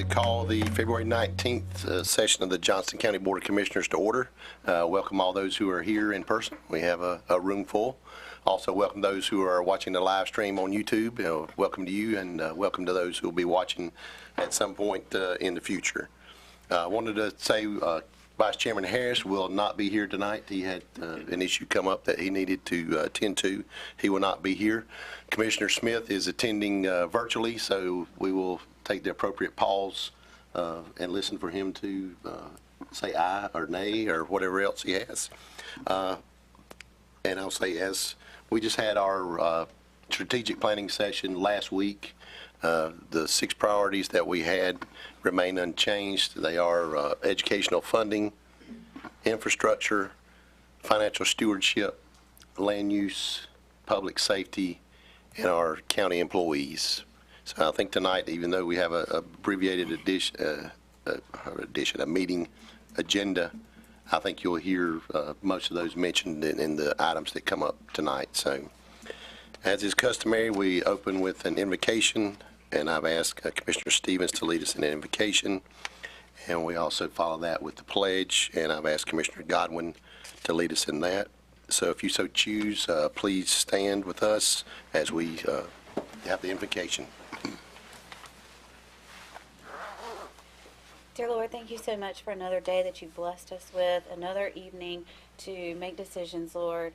call the February 19th session of the Johnston County Board of Commissioners to order. Welcome all those who are here in person. We have a room full. Also welcome those who are watching the live stream on YouTube. Welcome to you, and welcome to those who will be watching at some point in the future. I wanted to say Vice Chairman Harris will not be here tonight. He had an issue come up that he needed to attend to. He will not be here. Commissioner Smith is attending virtually, so we will take the appropriate pause and listen for him to say aye or nay or whatever else he has. And I'll say, as we just had our strategic planning session last week, the 6 priorities that we had remain unchanged. They are educational funding, infrastructure, financial stewardship, land use, public safety, and our county employees. So I think tonight, even though we have a abbreviated a meeting agenda, I think you'll hear most of those mentioned in the items that come up tonight. So, as is customary, we open with an invocation, and I've asked Commissioner Stevens to lead us in an invocation, and we also follow that with the pledge, and I've asked Commissioner Godwin to lead us in that. So if you so choose, please stand with us as we have the invocation. Dear Lord, thank you so much for another day that you've blessed us with, another evening to make decisions, Lord,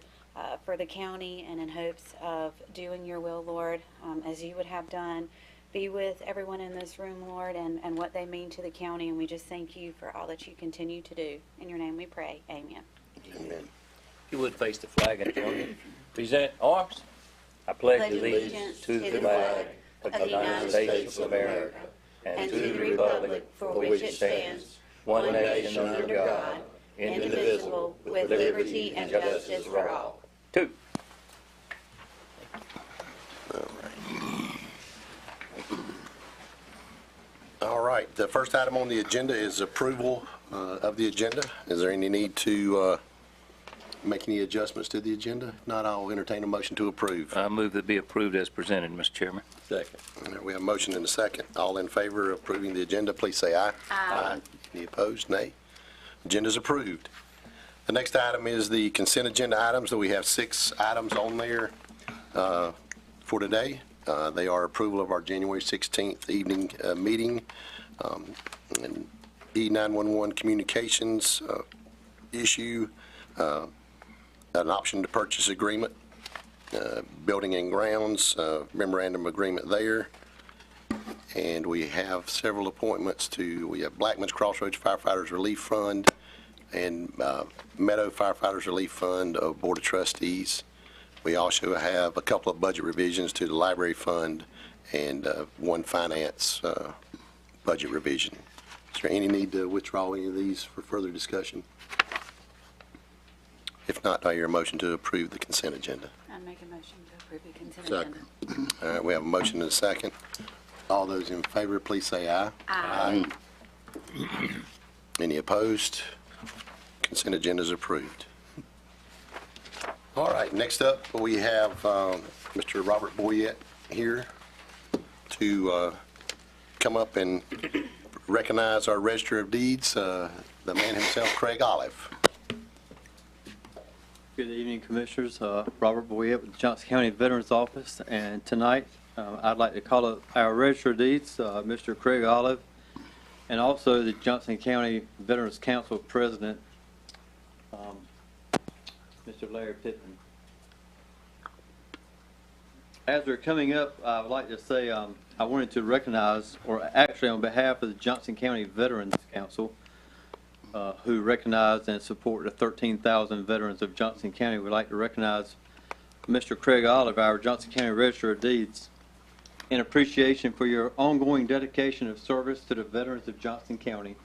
for the county and in hopes of doing your will, Lord, as you would have done. Be with everyone in this room, Lord, and what they mean to the county, and we just thank you for all that you continue to do. In your name we pray. Amen. Amen. If you would face the flag and join me. Present arms. I pledge allegiance to the flag of the United States of America and to the republic for which it stands, one nation under God, indivisible, with liberty and justice for all. 2. All right. The first item on the agenda is approval of the agenda. Is there any need to make any adjustments to the agenda? If not, I'll entertain a motion to approve. I move that be approved as presented, Mr. Chairman. Second. All right, we have a motion and a second. All in favor of approving the agenda, please say aye. Aye. Any opposed? Nay. Agenda is approved. The next item is the consent agenda items. So we have 6 items on there for today. They are approval of our January 16th evening meeting, and E911 communications issue, an option to purchase agreement, building and grounds, memorandum agreement there. And we have several appointments we have Blackman's Crossroads Firefighters Relief Fund and Meadow Firefighters Relief Fund of Board of Trustees. We also have a couple of budget revisions to the library fund and one finance budget revision. Is there any need to withdraw any of these for further discussion? If not, I hear a motion to approve the consent agenda. I make a motion to approve the consent agenda. All right, we have a motion and a second. All those in favor, please say aye. Aye. Any opposed? Consent agenda is approved. All right, next up we have Mr. Robert Boyette here to come up and recognize our Register of Deeds, the man himself, Craig Olive. Good evening, Commissioners. Robert Boyette with the Johnston County Veterans Office, and tonight I'd like to call up our Register of Deeds, Mr. Craig Olive, and also the Johnston County Veterans Council President, Mr. Larry Pittman. As we're coming up, I would like to say I wanted to recognize, or actually on behalf of the Johnston County Veterans Council, who recognize and support the 13,000 veterans of Johnston County, we'd like to recognize Mr. Craig Olive, our Johnston County Register of Deeds, in appreciation for your ongoing dedication of service to the veterans of Johnston County,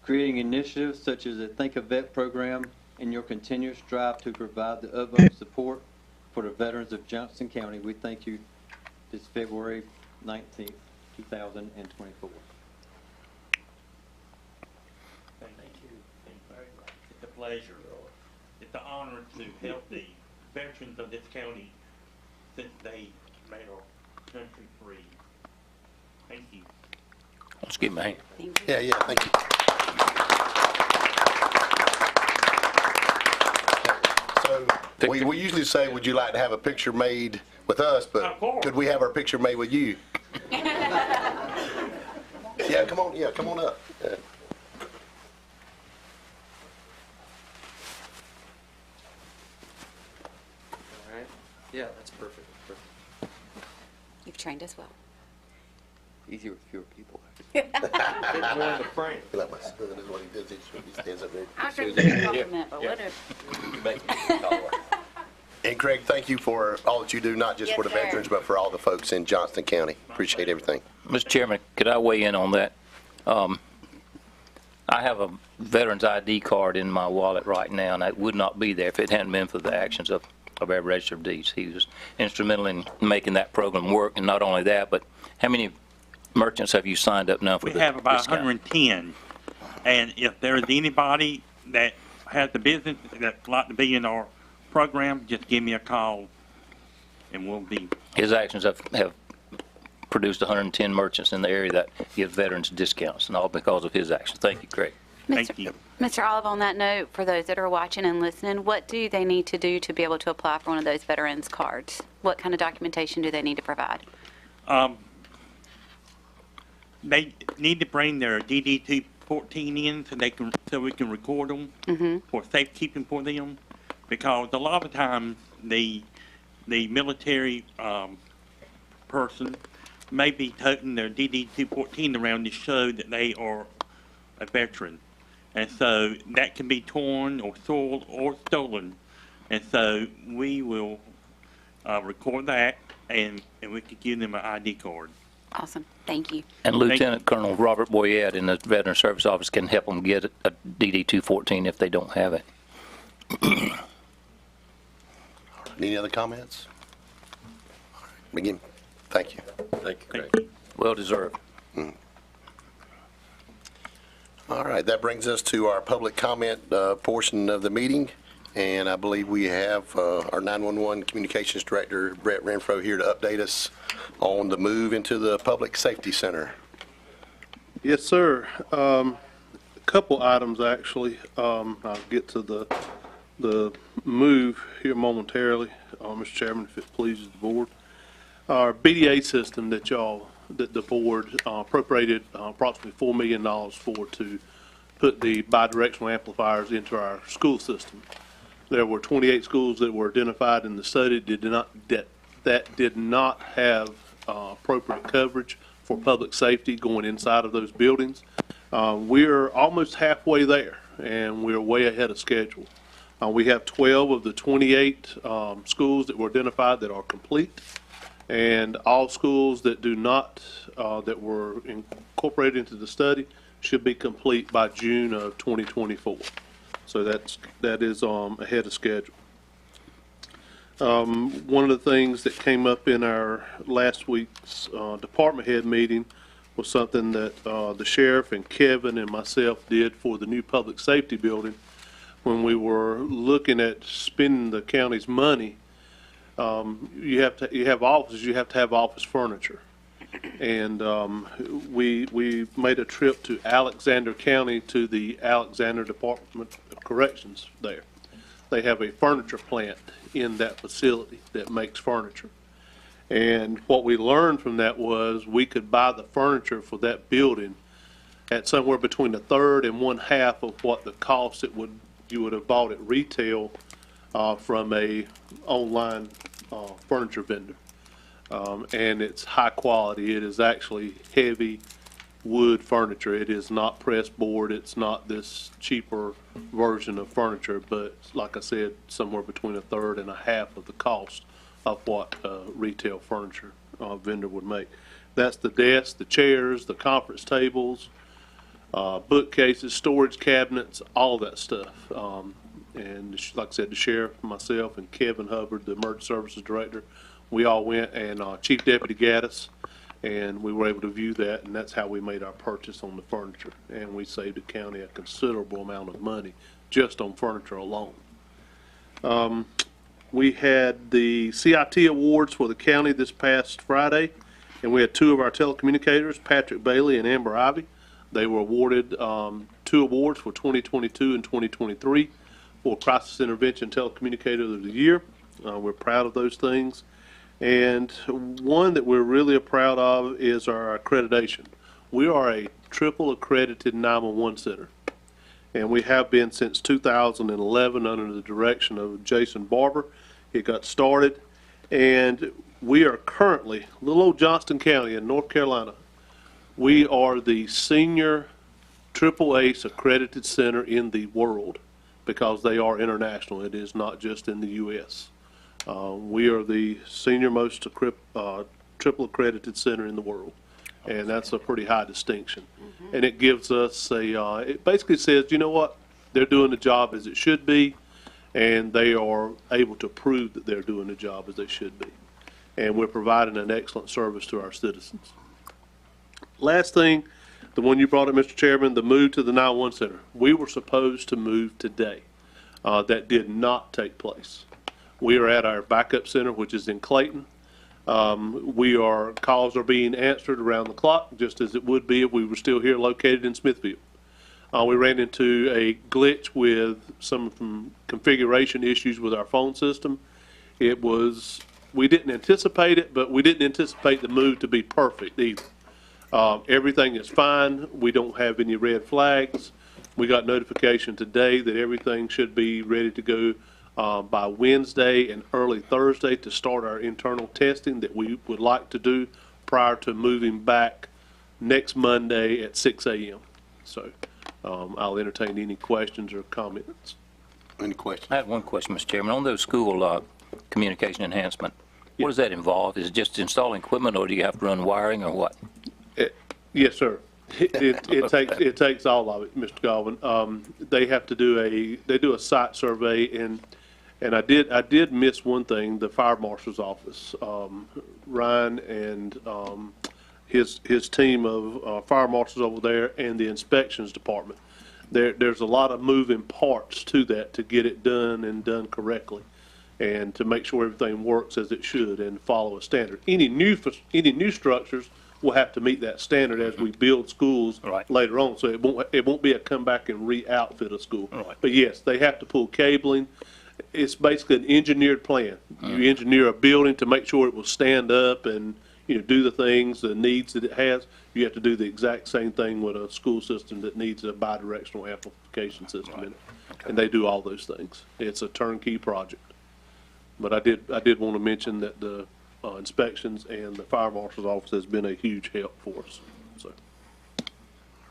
creating initiatives such as the Think of Vet program, and your continuous drive to provide the utmost support for the veterans of Johnston County. We thank you this February 19th, 2024. Thank you. It's a pleasure. It's an honor to help the veterans of this county since they made our country free. Thank you. Let's give him a hand. Thank you. Yeah, thank you. So, we usually say, would you like to have a picture made with us, Of but course. could we have our picture made with you? Yeah, come on up. Yeah. All right. Yeah, that's perfect. Perfect. You've trained us well. Easier with fewer people. Fit more in the frame. Like my son, this is what he does, he stands up there. I was trying to make a compliment, but Yeah. what if? You make me taller. And Craig, thank you for all that you do, not just for the Yes, sir. veterans, but for all the folks in Johnston County. Appreciate everything. Mr. Chairman, could I weigh in on that? I have a veteran's ID card in my wallet right now, and that would not be there if it hadn't been for the actions of our Register of Deeds. He was instrumental in making that program work, and not only that, but how many merchants have you signed up now for We the have about discount? 110, and if there's anybody that has the business that'd like to be in our program, just give me a call, and we'll be. His actions have produced 110 merchants in the area that give veterans discounts, and all because of his actions. Thank you, Craig. Thank you. Mr. Olive, on that note, for those that are watching and listening, what do they need to do to be able to apply for one of those veterans cards? What kind of documentation do they need to provide? They need to bring their DD-214 in so we can record them for safekeeping for them, because a lot of times the military person may be toting their DD-214 around to show that they are a veteran, and so that can be torn or soiled or stolen, and so we will record that, and we could give them an ID card. Awesome. Thank you. And Lieutenant Colonel Robert Boyette in the Veteran Service Office can help them get a DD-214 if they don't have it. Any other comments? Begin. Thank you. Thank you, Thank Craig. you. Well deserved. All right, that brings us to our public comment portion of the meeting, and I believe we have our 911 Communications Director, Brett Renfro, here to update us on the move into the Public Safety Center. Yes, sir. A couple items, actually. I'll get to the move here momentarily, Mr. Chairman, if it pleases the board. Our BDA system that the board appropriated approximately $4 million for to put the bidirectional amplifiers into our school system. There were 28 schools that were identified in the study that did not have appropriate coverage for public safety going inside of those buildings. We're almost halfway there, and we're way ahead of schedule. We have 12 of the 28 schools that were identified that are complete, and all schools that do not, that were incorporated into the study, should be complete by June of 2024. So that is ahead of schedule. One of the things that came up in our last week's department head meeting was something that the sheriff and Kevin and myself did for the new public safety building. When we were looking at spending the county's money, you have offices, you have to have office furniture. And we made a trip to Alexander County to the Alexander Department of Corrections there. They have a furniture plant in that facility that makes furniture. And what we learned from that was we could buy the furniture for that building at somewhere between a third and one half of what the cost you would have bought at retail from a online furniture vendor. And it's high quality. It is actually heavy wood furniture. It is not pressed board. It's not this cheaper version of furniture, but like I said, somewhere between a third and a half of the cost of what a retail furniture vendor would make. That's the desks, the chairs, the conference tables, bookcases, storage cabinets, all that stuff. And like I said, the sheriff, myself, and Kevin Hubbard, the emergency services director, we all went, and Chief Deputy Gaddis, and we were able to view that, and that's how we made our purchase on the furniture. And we saved the county a considerable amount of money just on furniture alone. We had the CIT awards for the county this past Friday, And we had two of our telecommunicators, Patrick Bailey and Amber Ivy. They were awarded 2 awards for 2022 and 2023 for Crisis Intervention Telecommunicator of the Year. We're proud of those things. And one that we're really proud of is our accreditation. We are a triple accredited 911 center. And we have been since 2011 under the direction of Jason Barber. It got started. And we are currently, little old Johnston County in North Carolina, we are the senior triple ACE accredited center in the world because they are international. It is not just in the U.S. We are the senior most triple accredited center in the world, and that's a pretty high distinction. And it gives us it basically says, you know what, they're doing the job as it should be, and they are able to prove that they're doing the job as they should be. And we're providing an excellent service to our citizens. Last thing, the one you brought up, Mr. Chairman, the move to the 911 center. We were supposed to move today. That did not take place. We are at our backup center, which is in Clayton. Calls are being answered around the clock, just as it would be if we were still here located in Smithfield. We ran into a glitch with some configuration issues with our phone system. We didn't anticipate it, but we didn't anticipate the move to be perfect either. Everything is fine. We don't have any red flags. We got notification today that everything should be ready to go by Wednesday and early Thursday to start our internal testing that we would like to do prior to moving back next Monday at 6 a.m. So I'll entertain any questions or comments. Any questions? I had one question, Mr. Chairman. On those school communication enhancement, what does that involve? Is it just installing equipment, or do you have to run wiring, or what? Yes, sir. It takes all of it, Mr. Galvin. They have to do a site survey, and I did miss one thing. The fire marshal's office, Ryan and his team of fire marshals over there, and the inspections department. There's a lot of moving parts to that to get it done and done correctly, and to make sure everything works as it should and follow a standard. Any new structures will have to meet that standard as we build schools later on. So it won't be a come back and re-outfit a school. Right. But yes, they have to pull cabling. It's basically an engineered plan. You engineer a building to make sure it will stand up and do the things, the needs that it has. You have to do the exact same thing with a school system that needs a bidirectional amplification system in it. Okay. And they do all those things. It's a turnkey project. But I did want to mention that the inspections and the fire marshal's office has been a huge help for us. So,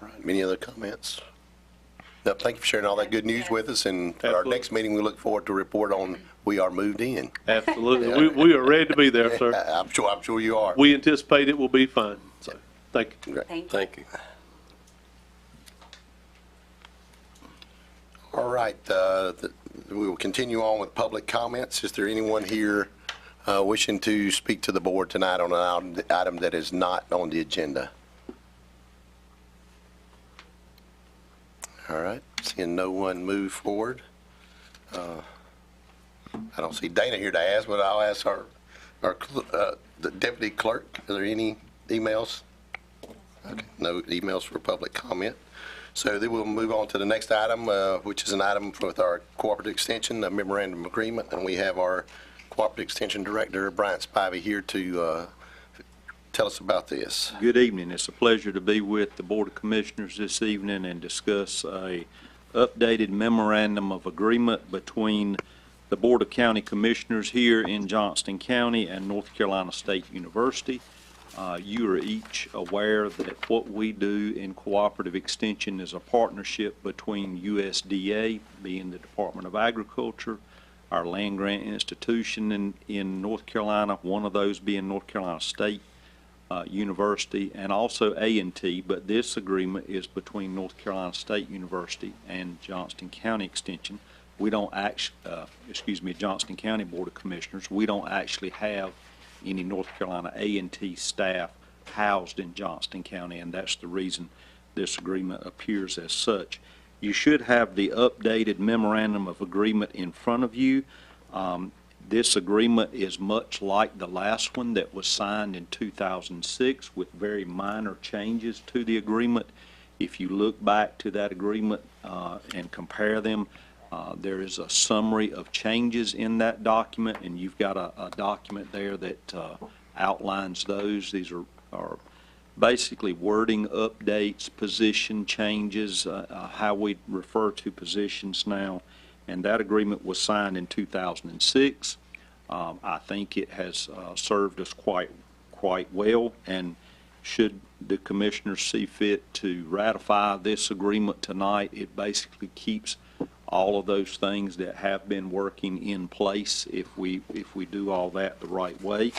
All right, any other comments? No, thank you for sharing all that good news with us, and at our next meeting, we look forward to report on we are moved in. Absolutely. We are ready to be there, sir. I'm sure you are. We anticipate it will be fine. So, thank you. Great. Thank you. All right, we will continue on with public comments. Is there anyone here wishing to speak to the board tonight on an item that is not on the agenda? All right, seeing no one move forward. I don't see Dana here to ask, but I'll ask the deputy clerk. Are there any emails? Okay, no emails for public comment. So then we'll move on to the next item, which is an item with our cooperative extension, a memorandum of agreement, and we have our cooperative extension director, Bryant Spivey, here to tell us about this. Good evening. It's a pleasure to be with the Board of Commissioners this evening and discuss a updated memorandum of agreement between the Board of County Commissioners here in Johnston County and North Carolina State University. You are each aware that what we do in cooperative extension is a partnership between USDA, being the Department of Agriculture, our land grant institution in North Carolina, one of those being North Carolina State University, and also A&T, but this agreement is between North Carolina State University and Johnston County Extension. We don't actually, Johnston County Board of Commissioners, we don't actually have any North Carolina A&T staff housed in Johnston County, and that's the reason this agreement appears as such. You should have the updated memorandum of agreement in front of you. This agreement is much like the last one that was signed in 2006 with very minor changes to the agreement. If you look back to that agreement and compare them, there is a summary of changes in that document, and you've got a document there that outlines those. These are basically wording updates, position changes, how we refer to positions now. And that agreement was signed in 2006. I think it has served us quite well, and should the commissioners see fit to ratify this agreement tonight, it basically keeps all of those things that have been working in place if we do all that the right way,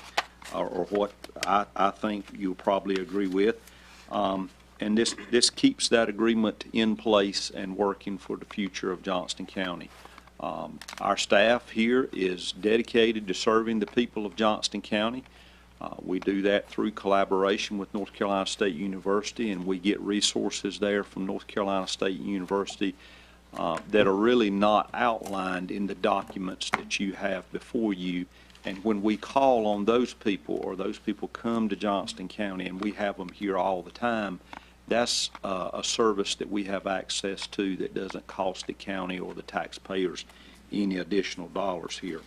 or what I think you'll probably agree with. And this keeps that agreement in place and working for the future of Johnston County. Our staff here is dedicated to serving the people of Johnston County. We do that through collaboration with North Carolina State University, and we get resources there from North Carolina State University that are really not outlined in the documents that you have before you. And when we call on those people, or those people come to Johnston County, and we have them here all the time, that's a service that we have access to that doesn't cost the county or the taxpayers any additional dollars here.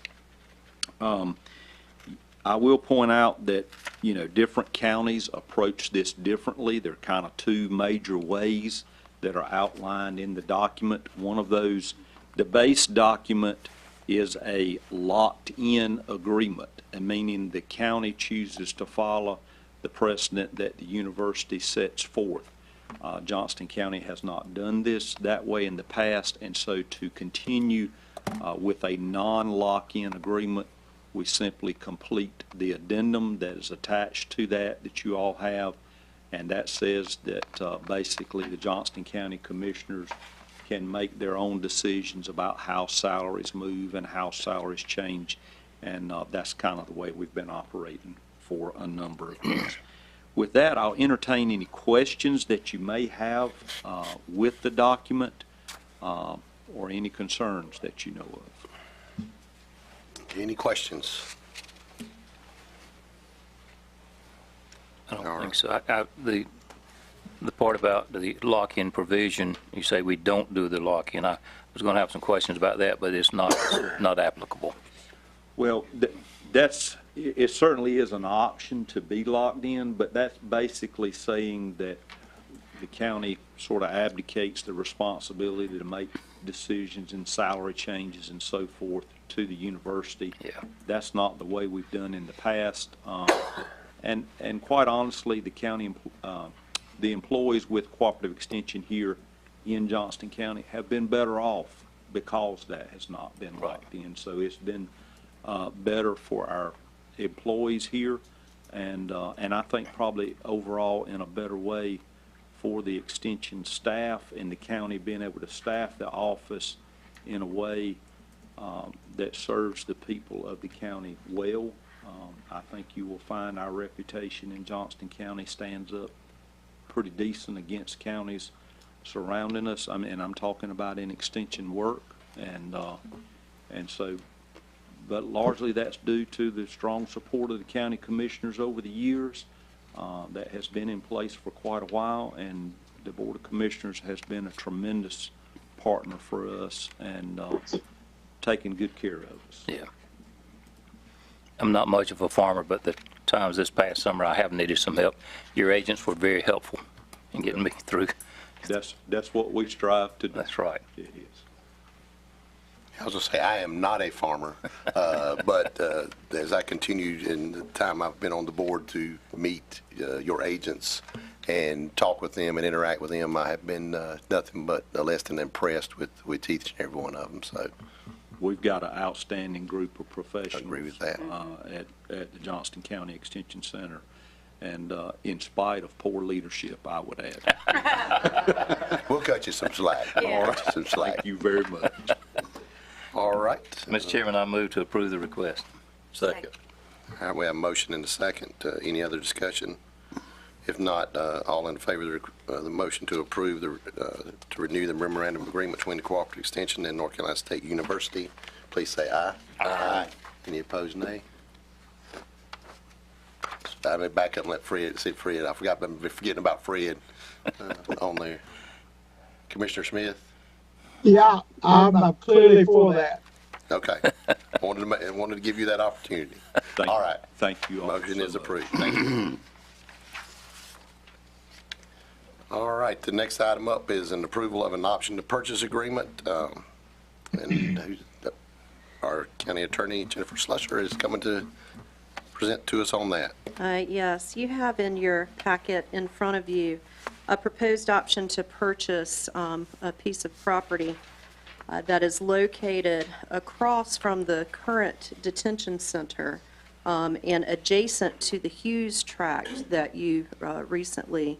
I will point out that, different counties approach this differently. There are kind of two major ways that are outlined in the document. One of those, the base document, is a locked-in agreement, and meaning the county chooses to follow the precedent that the university sets forth. Johnston County has not done this that way in the past, and so to continue with a non-lock-in agreement, we simply complete the addendum that is attached to that you all have, and that says that basically the Johnston County Commissioners can make their own decisions about how salaries move and how salaries change, and that's kind of the way we've been operating for a number of years. With that, I'll entertain any questions that you may have with the document or any concerns that you know of. Any questions? I don't think so. The part about the lock-in provision, you say we don't do the lock-in. I was going to have some questions about that, but it's not applicable. Well, it certainly is an option to be locked in, but that's basically saying that the county sort of abdicates the responsibility to make decisions and salary changes and so forth to the university. Yeah. That's not the way we've done in the past. And quite honestly, the county, the employees with cooperative extension here in Johnston County have been better off because that has not been locked in. So it's been better for our employees here, and I think probably overall in a better way for the extension staff and the county being able to staff the office in a way that serves the people of the county well. I think you will find our reputation in Johnston County stands up pretty decent against counties surrounding us. I mean, I'm talking about in extension work, and so, but largely that's due to the strong support of the county commissioners over the years. That has been in place for quite a while, and the Board of Commissioners has been a tremendous partner for us and taking good care of us. Yeah. I'm not much of a farmer, but the times this past summer I have needed some help. Your agents were very helpful in getting me through. That's what we strive to do. That's right. It is. I was going to say, I am not a farmer, but as I continued in the time I've been on the board to meet your agents and talk with them and interact with them, I have been nothing but less than impressed with each and every one of them. So We've got an outstanding group of professionals. I agree with that. At the Johnston County Extension Center, and in spite of poor leadership, I would add. We'll cut you some slack. Yeah. We'll cut you some slack. Thank you very much. All right. Mr. Chairman, I move to approve the request. Second. All right, we have a motion and a second. Any other discussion? If not, all in favor of the motion to approve to renew the memorandum of agreement between the Cooperative Extension and North Carolina State University, please say aye. Aye. Any opposed, nay? I may back up and let Fred, see Fred, I forgot, I'm forgetting about Fred on there. Commissioner Smith? Yeah, I'm clearly for that. Okay. Wanted to give you that opportunity. Thank All you. right. Thank you all. Motion so is much. approved. Thank you. All right, the next item up is an approval of an option to purchase agreement. Our county attorney, Jennifer Slusher, is coming to present to us on that. Yes, you have in your packet in front of you a proposed option to purchase a piece of property that is located across from the current detention center and adjacent to the Hughes tract that you recently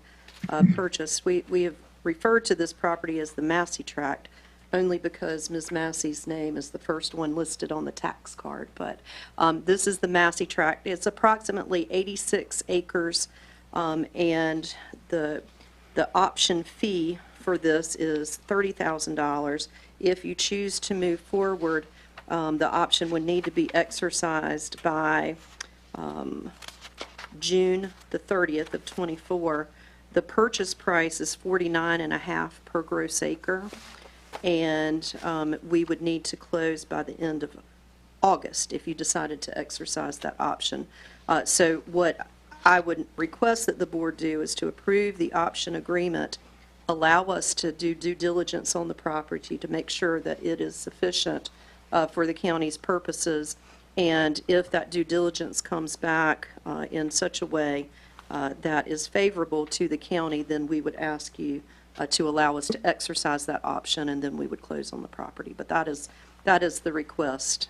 purchased. We have referred to this property as the Massey tract only because Ms. Massey's name is the first one listed on the tax card. But this is the Massey tract. It's approximately 86 acres, and the option fee for this is $30,000. If you choose to move forward, the option would need to be exercised by June the 30th of '24. The purchase price is $49.50 per gross acre, and we would need to close by the end of August if you decided to exercise that option. So what I would request that the board do is to approve the option agreement, allow us to do due diligence on the property to make sure that it is sufficient for the county's purposes, and if that due diligence comes back in such a way that is favorable to the county, then we would ask you to allow us to exercise that option, and then we would close on the property. But that is the request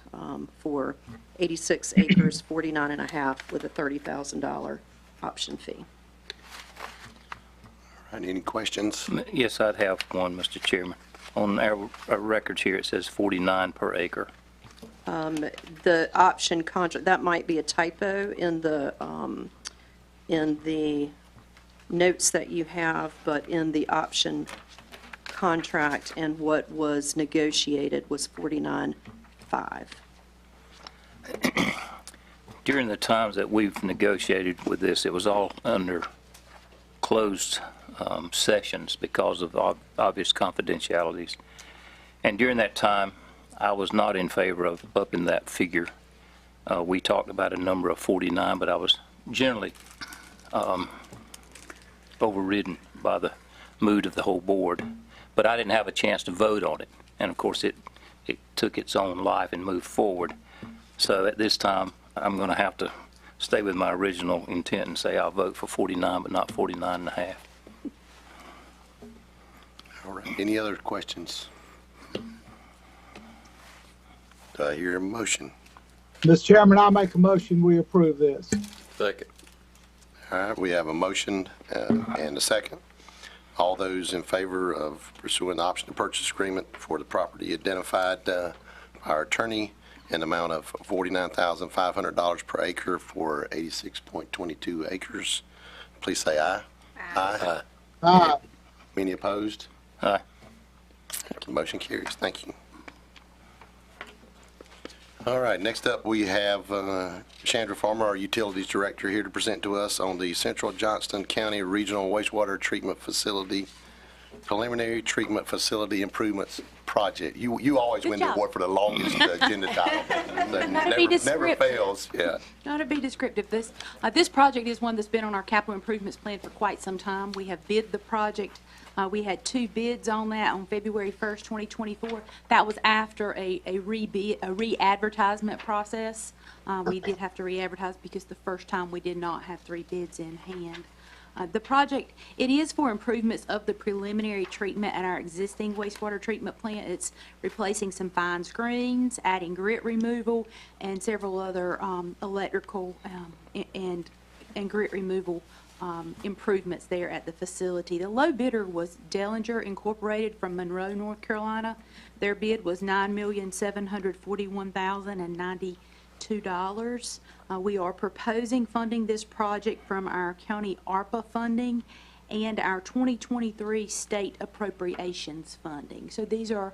for 86 acres, 49.5 with a $30,000 option fee. All right, any questions? Yes, I'd have one, Mr. Chairman. On our records here, it says 49 per acre. The option contract, that might be a typo in the notes that you have, but in the option contract and what was negotiated was 49.5. During the times that we've negotiated with this, it was all under closed sessions because of obvious confidentialities. And during that time, I was not in favor of upping that figure. We talked about a number of 49, but I was generally overridden by the mood of the whole board. But I didn't have a chance to vote on it. And of course, it took its own life and moved forward. So at this time, I'm going to have to stay with my original intent and say I'll vote for 49, but not 49.5. All right, any other questions? Do I hear a motion? Mr. Chairman, I make a motion, we approve this. Second. All right, we have a motion and a second. All those in favor of pursuing the option to purchase agreement for the property identified by our attorney in the amount of $49,500 per acre for 86.22 acres, please say aye. Aye. Aye. Any opposed? Aye. Motion carries. Thank you. All right, next up, we have Chandra Farmer, our Utilities Director, here to present to us on the Central Johnston County Regional Wastewater Treatment Facility Preliminary Treatment Facility Improvements Project. You always Good win the job. award for the longest agenda title. That Gotta be never descriptive. fails, yeah. Now, to be descriptive, this project is one that's been on our capital improvements plan for quite some time. We have bid the project. We had 2 bids on that on February 1st, 2024. That was after a re-advertisement process. We did have to re-advertise because the first time we did not have 3 bids in hand. The project, it is for improvements of the preliminary treatment at our existing wastewater treatment plant. It's replacing some fine screens, adding grit removal, and several other electrical and grit removal improvements there at the facility. The low bidder was Dellinger Incorporated from Monroe, North Carolina. Their bid was $9,741,092. We are proposing funding this project from our county ARPA funding, and our 2023 state appropriations funding. So these are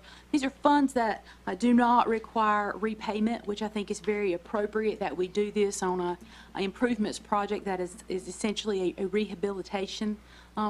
funds that do not require repayment, which I think is very appropriate that we do this on a improvements project that is essentially a rehabilitation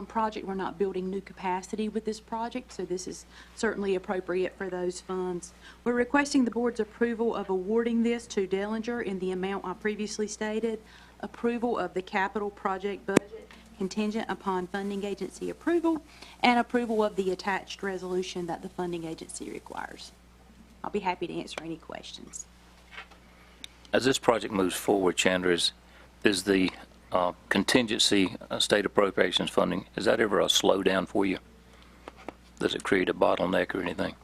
project. We're not building new capacity with this project, so this is certainly appropriate for those funds. We're requesting the board's approval of awarding this to Dellinger in the amount I previously stated, approval of the capital project budget contingent upon funding agency approval, and approval of the attached resolution that the funding agency requires. I'll be happy to answer any questions. As this project moves forward, Chandra, is the contingency state appropriations funding, is that ever a slowdown for you? Does it create a bottleneck or anything?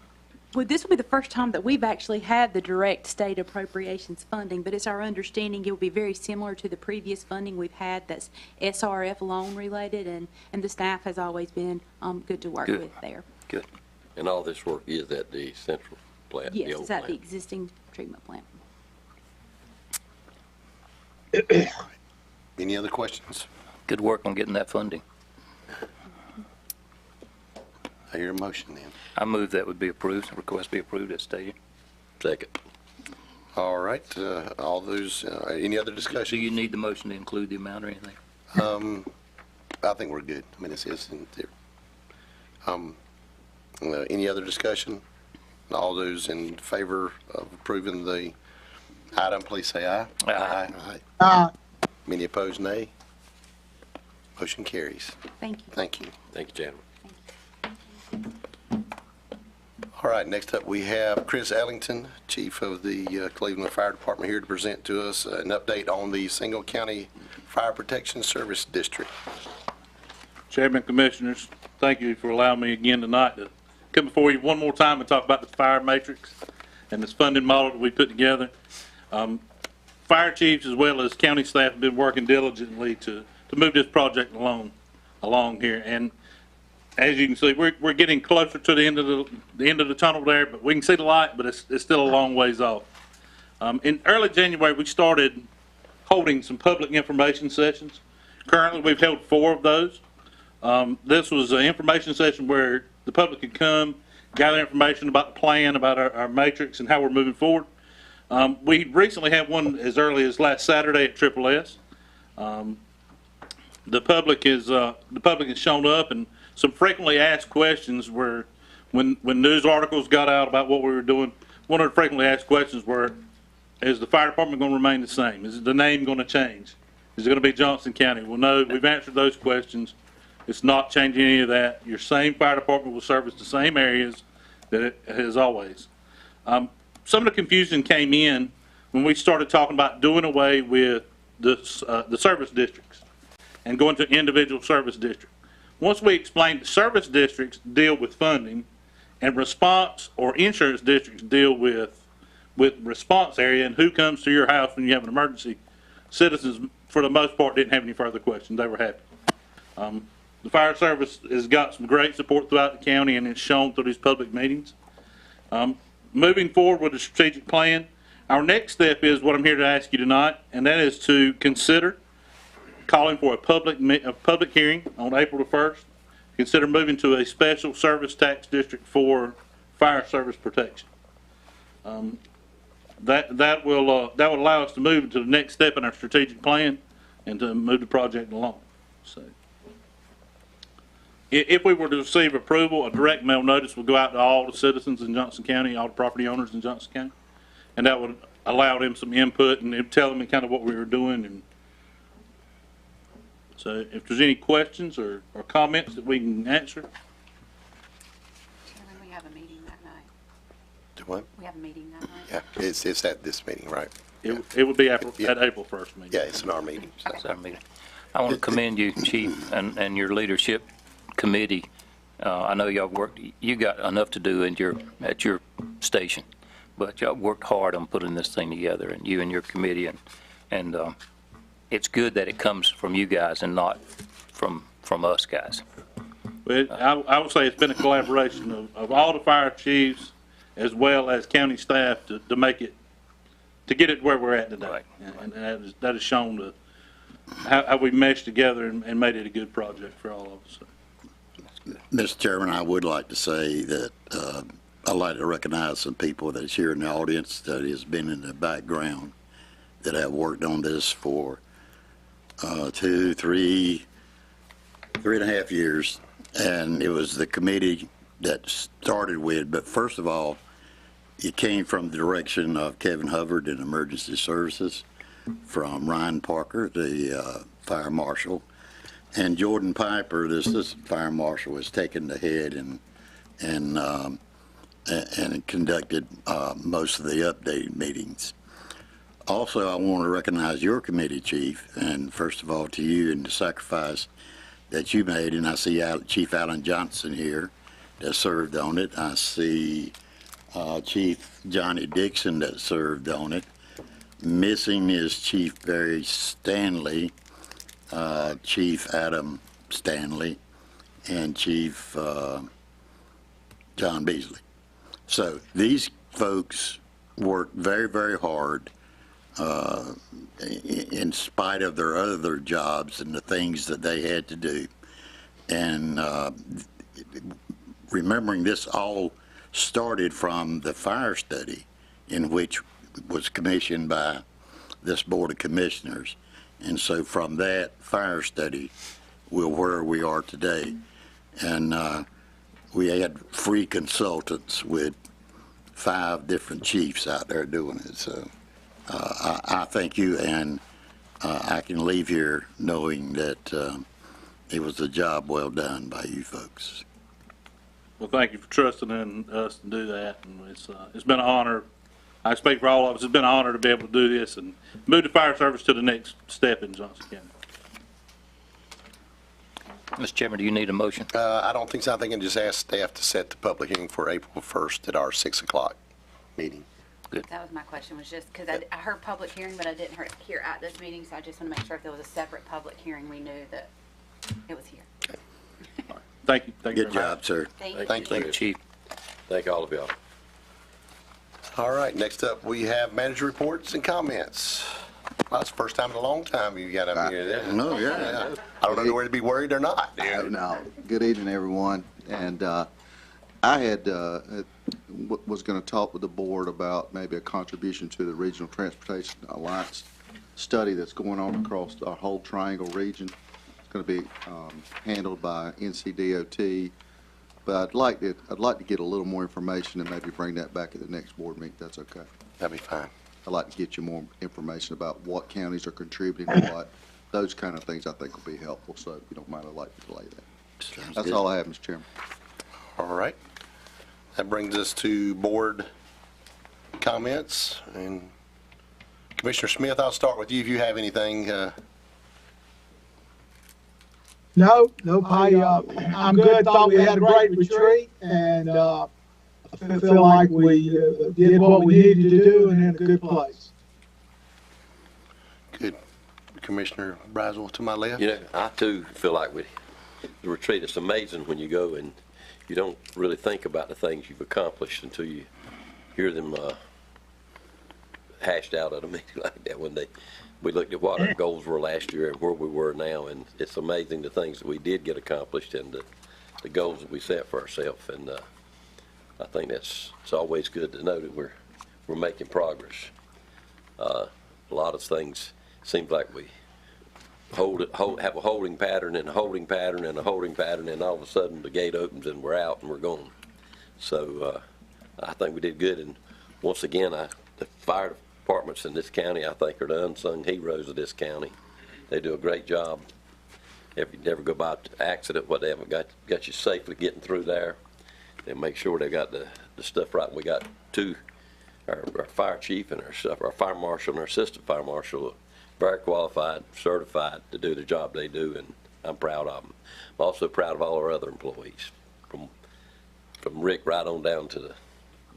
Well, this will be the first time that we've actually had the direct state appropriations funding, but it's our understanding it will be very similar to the previous funding we've had that's SRF loan related, and the staff has always been good to work Good. with there. Good. And all this work is at the central plant? Yes, the old it's at the plant? existing treatment plant. Any other questions? Good work on getting that funding. I hear a motion then. I move that would be approved, the request be approved as stated. Second. All right, all those, any other Do discussion? you need the motion to include the amount or anything? I think we're good. I mean, it's in there. Any other discussion? All those in favor of approving the item, please say aye. Aye. Many opposed, nay. Motion carries. Thank you. Thank you. Thank you, gentlemen. All right, next up, we have Chris Ellington, Chief of the Cleveland Fire Department, here to present to us an update on the Single County Fire Protection Service District. Chairman, Commissioners, thank you for allowing me again tonight to come before you one more time and talk about the fire matrix and this funding model that we put together. Fire chiefs as well as county staff have been working diligently to move this project along here. And as you can see, we're getting closer to the end of the tunnel there, but we can see the light, but it's still a long ways off. In early January, we started holding some public information sessions. Currently, we've held 4 of those. This was an information session where the public could come, gather information about the plan, about our matrix, and how we're moving forward. We recently had one as early as last Saturday at Triple S. The public has shown up, and some frequently asked questions were, when news articles got out about what we were doing, one of the frequently asked questions were, is the fire department going to remain the same? Is the name going to change? Is it going to be Johnston County? Well, no, we've answered those questions. It's not changing any of that. Your same fire department will service the same areas that it has always. Some of the confusion came in when we started talking about doing away with the service districts and going to individual service districts. Once we explained that service districts deal with funding and response or insurance districts deal with response area and who comes to your house when you have an emergency, citizens, for the most part, didn't have any further questions. They were happy. The fire service has got some great support throughout the county, and it's shown through these public meetings. Moving forward with the strategic plan, our next step is what I'm here to ask you tonight, and that is to consider calling for a public hearing on April the 1st. Consider moving to a special service tax district for fire service protection. That will allow us to move to the next step in our strategic plan and to move the project along. So, if we were to receive approval, a direct mail notice will go out to all the citizens in Johnston County, all the property owners in Johnston County, and that would allow them some input and tell them kind of what we were doing. And so, if there's any questions or comments that we can answer. Chairman, we have a meeting that night. Do what? We have a meeting that night. Yeah, it's at this meeting, right? It would be at April 1st meeting. Yeah, it's in our meeting. So. That's our meeting. I want to commend you, Chief, and your leadership committee. I know y'all worked, you got enough to do at your station, but y'all worked hard on putting this thing together, and you and your committee, and it's good that it comes from you guys and not from us guys. But I would say it's been a collaboration of all the fire chiefs as well as county staff to make it, to get it where we're at today. Right. And that has shown how we meshed together and made it a good project for all of us. Mr. Chairman, I would like to say that I'd like to recognize some people that's here in the audience that has been in the background that have worked on this for 2, 3, 3.5 years. And it was the committee that started with, but first of all, it came from the direction of Kevin Hubbard in Emergency Services, from Ryan Parker, the fire marshal, and Jordan Piper, the assistant fire marshal, has taken the head and conducted most of the updated meetings. Also, I want to recognize your committee, Chief, and first of all to you and the sacrifice that you made. And I see Chief Alan Johnston here that served on it. I see Chief Johnny Dixon that served on it. Missing is Chief Barry Stanley, Chief Adam Stanley, and Chief John Beasley. So these folks worked very, very hard in spite of their other jobs and the things that they had to do. And remembering this all started from the fire study, in which was commissioned by this Board of Commissioners. And so from that fire study, we're where we are today. And we had free consultants with 5 different chiefs out there doing it. So I thank you, and I can leave here knowing that it was a job well done by you folks. Well, thank you for trusting in us to do that, and it's been an honor. I speak for all of us. It's been an honor to be able to do this and move the fire service to the next step in Johnston County. Mr. Chairman, do you need a motion? I don't think so. I think I can just ask staff to set the public hearing for April 1st at our 6 o'clock meeting. That was my question, was just because I heard public hearing, but I didn't hear at this meeting, so I just want to make sure if there was a separate public hearing, we knew that it was here. Thank you. Thank you. Good job, sir. Thank you. Thank you. Chief. Thank all of y'all. All right, next up, we have manager reports and comments. Well, that's the first time in a long time you got up here. No, yeah. I don't know whether to be worried or not. No. Good evening, everyone. And I had was going to talk with the board about maybe a contribution to the Regional Transportation Alliance study that's going on across our whole Triangle region. It's going to be handled by NCDOT. But I'd like to get a little more information and maybe bring that back at the next board meeting. That's okay. That'd be fine. I'd like to get you more information about what counties are contributing to what. Those kind of things I think will be helpful. So if you don't mind, I'd like to delay that. That's all I have, Mr. Chairman. All right. That brings us to board comments. And Commissioner Smith, I'll start with you if you have anything. No, I'm good. Thought we had a great retreat, and I feel like we did what we needed to do and in a good place. Good. Commissioner Braswell to my left. You know, I too feel like the retreat, it's amazing when you go and you don't really think about the things you've accomplished until you hear them hashed out at a meeting like that. When we looked at what our goals were last year and where we were now, and it's amazing the things that we did get accomplished and the goals that we set for ourselves. And I think it's always good to know that we're making progress. A lot of things seems like we have a holding pattern and a holding pattern and a holding pattern, and all of a sudden the gate opens and we're out and we're gone. So I think we did good. And once again, the fire departments in this county, I think, are the unsung heroes of this county. They do a great job. If you never go by an accident, what they haven't got you safely getting through there, and make sure they got the stuff right. We got our fire chief and our fire marshal and our assistant fire marshal, very qualified, certified to do the job they do, and I'm proud of them. I'm also proud of all our other employees, from Rick right on down to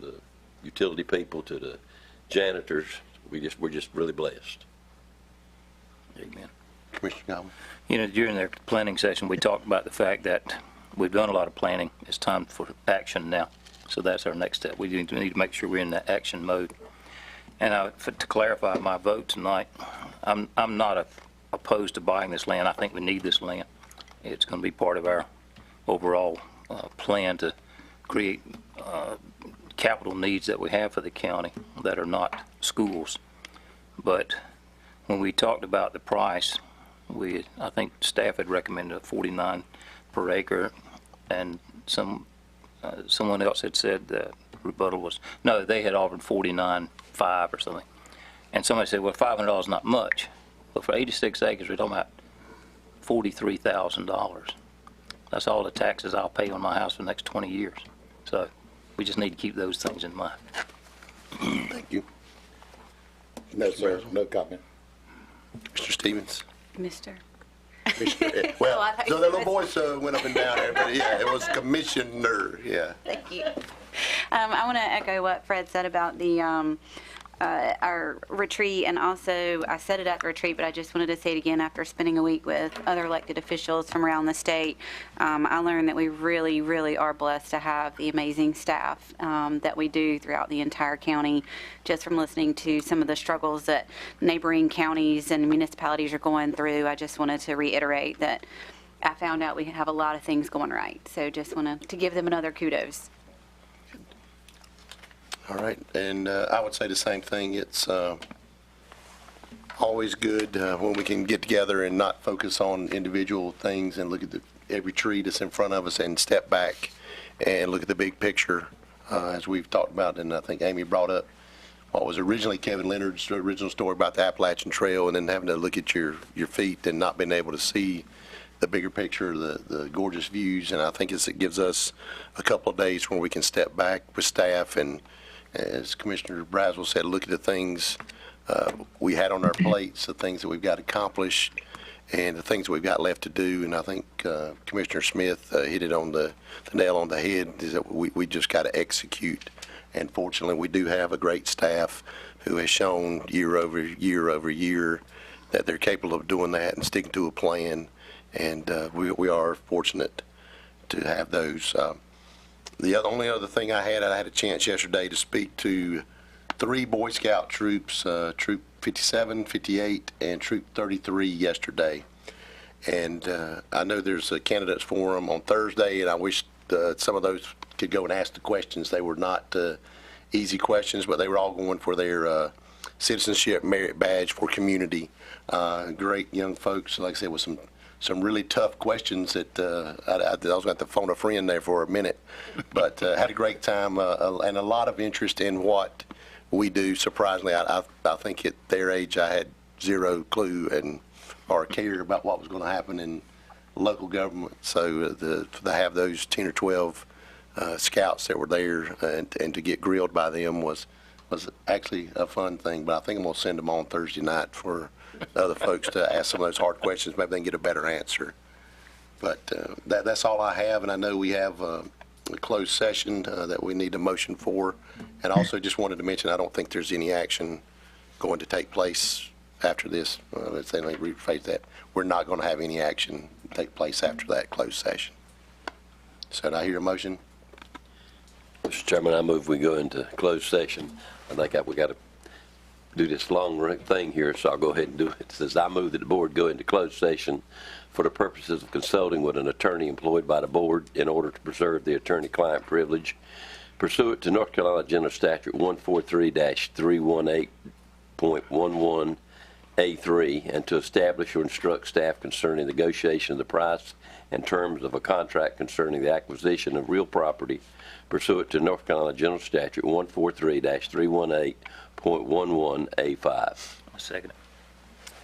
the utility people to the janitors. We're just really blessed. Amen. Commissioner Godwin. You know, during the planning session, we talked about the fact that we've done a lot of planning. It's time for action now. So that's our next step. We need to make sure we're in that action mode. And to clarify my vote tonight, I'm not opposed to buying this land. I think we need this land. It's going to be part of our overall plan to create capital needs that we have for the county that are not schools. But when we talked about the price, I think staff had recommended $49 per acre, and someone else had said that rebuttal was, no, they had offered $49.5 or something. And somebody said, well, $500 is not much. But for 86 acres, we're talking about $43,000. That's all the taxes I'll pay on my house for the next 20 years. So we just need to keep those things in mind. Thank you. No, sir, no comment. Mr. Stevens? Mr. Well, I thought the you little said voice went up and down there, but yeah, it was Commissioner, yeah. Thank you. I want to echo what Fred said about the our retreat, and also I said it at the retreat, but I just wanted to say it again after spending a week with other elected officials from around the state. I learned that we really, really are blessed to have the amazing staff that we do throughout the entire county. Just from listening to some of the struggles that neighboring counties and municipalities are going through, I just wanted to reiterate that I found out we have a lot of things going right. So just wanted to give them another kudos. All right, and I would say the same thing. It's always good when we can get together and not focus on individual things and look at every tree that's in front of us and step back and look at the big picture, as we've talked about. And I think Amy brought up what was originally Kevin Leonard's original story about the Appalachian Trail, and then having to look at your feet and not being able to see the bigger picture, the gorgeous views. And I think it gives us a couple of days where we can step back with staff and, as Commissioner Braswell said, look at the things we had on our plates, the things that we've got accomplished, and the things that we've got left to do. And I think Commissioner Smith hit it on the nail on the head, is that we just got to execute. And fortunately, we do have a great staff who has shown year over year that they're capable of doing that and sticking to a plan. And we are fortunate to have those. The only other thing I had a chance yesterday to speak to 3 Boy Scout troops, Troop 57, 58, and Troop 33 yesterday. And I know there's a candidates forum on Thursday, and I wish some of those could go and ask the questions. They were not easy questions, but they were all going for their citizenship merit badge for community. Great young folks, like I said, with some really tough questions that I was going to have to phone a friend there for a minute, but had a great time and a lot of interest in what we do. Surprisingly, I think at their age I had zero clue or care about what was going to happen in local government. So to have those 10 or 12 scouts that were there and to get grilled by them was actually a fun thing. But I think I'm going to send them on Thursday night for other folks to ask some of those hard questions. Maybe they can get a better answer. But that's all I have, and I know we have a closed session that we need a motion for. And also just wanted to mention, I don't think there's any action going to take place after this. Let me rephrase that. We're not going to have any action take place after that closed session. So did I hear a motion? Mr. Chairman, I move we go into closed session. I think we got to do this long thing here, so I'll go ahead and do it. It says, I move that the board go into closed session for the purposes of consulting with an attorney employed by the board in order to preserve the attorney-client privilege pursuant to North Carolina General Statute 143-318.11A3, and to establish or instruct staff concerning negotiation of the price and terms of a contract concerning the acquisition of real property pursuant to North Carolina General Statute 143-318.11A5. Second.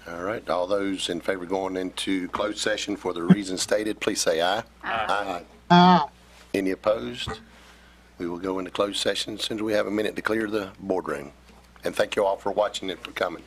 All right. All those in favor of going into closed session for the reasons stated, please say aye. Aye. Aye. Any opposed? We will go into closed session as soon as we have a minute to clear the boardroom. And thank you all for watching and for coming.